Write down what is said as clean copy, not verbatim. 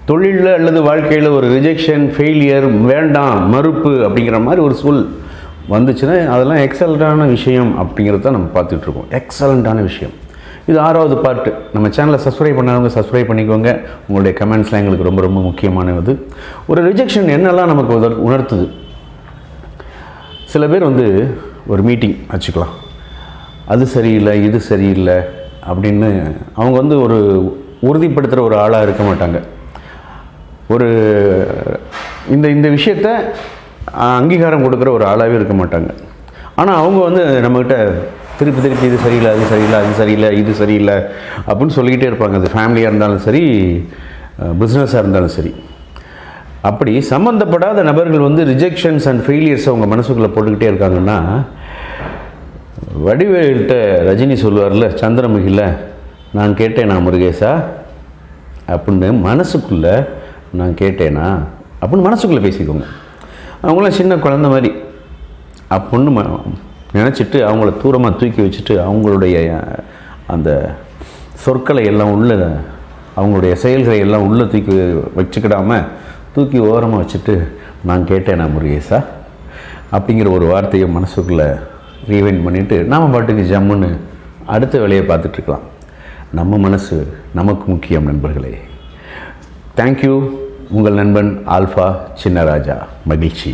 தொழிலில் அல்லது வாழ்க்கையில் ஒரு ரிஜெக்ஷன், ஃபெயிலியர், வேண்டாம், மறுப்பு அப்படிங்கிற மாதிரி ஒரு சொல் வந்துச்சுன்னா அதெல்லாம் எக்ஸலண்ட்டான விஷயம் அப்படிங்கிறத தான் நம்ம பார்த்துட்ருக்கோம். எக்ஸலண்ட்டான விஷயம். இது 6வது பார்ட்டு. நம்ம சேனலை சப்ஸ்கிரைப் பண்ணாதவங்க சப்ஸ்கிரைப் பண்ணிக்கோங்க. உங்களுடைய கமெண்ட்ஸ்லாம் எங்களுக்கு ரொம்ப ரொம்ப முக்கியமானது. ஒரு ரிஜெக்ஷன் என்னெல்லாம் நமக்கு உணர்த்துது? சில பேர் வந்து ஒரு மீட்டிங் வச்சுக்கலாம், அது சரியில்லை, இது சரியில்லை அப்படின்னு அவங்க வந்து ஒரு உறுதிப்படுத்துகிற ஒரு ஆளாக இருக்க மாட்டாங்க. ஒரு இந்த விஷயத்தை அங்கீகாரம் கொடுக்குற ஒரு ஆளாகவே இருக்க மாட்டாங்க. ஆனால் அவங்க வந்து நம்மக்கிட்ட திருப்பி இது சரியில்லை, அது சரியில்லை, அது சரியில்லை, இது சரியில்லை அப்படின்னு சொல்லிக்கிட்டே இருப்பாங்க. அது ஃபேமிலியாக இருந்தாலும் சரி, பிஸ்னஸாக இருந்தாலும் சரி. அப்படி சம்மந்தப்படாத நபர்கள் வந்து ரிஜெக்ஷன்ஸ் அண்ட் ஃபெயிலியர்ஸ் அவங்க மனசுக்குள்ளே போட்டுக்கிட்டே இருக்காங்கன்னா, வடிவேல்கிட்ட ரஜினி சொல்லுவார்ல சந்திரமுகியில், நான் கேட்டேனா முருகேசா அப்படின்னு மனசுக்குள்ளே, நான் கேட்டேனா அப்படின்னு மனசுக்குள்ளே பேசிக்கோங்க. அவங்களாம் சின்ன குழந்த மாதிரி அப்படின்னு நினச்சிட்டு அவங்கள தூரமாக தூக்கி வச்சுட்டு அவங்களுடைய அந்த சொற்களை எல்லாம் உள்ள, அவங்களுடைய செயல்களை எல்லாம் உள்ளே தூக்கி வச்சுக்கிடாமல் தூக்கி ஓரமாக வச்சுட்டு, நான் கேட்டேனா முருகேசா அப்படிங்கிற ஒரு வார்த்தையை மனசுக்குள்ளே ரீவைண்ட் பண்ணிவிட்டு நாம் பாட்டுக்கு ஜம்முன்னு அடுத்த வேலையை பார்த்துட்ருக்கலாம். நம்ம மனசு நமக்கு முக்கியம் நண்பர்களே. தேங்க்யூ. உங்கள் நண்பன் ஆல்ஃபா சின்னராஜா. மகிழ்ச்சி.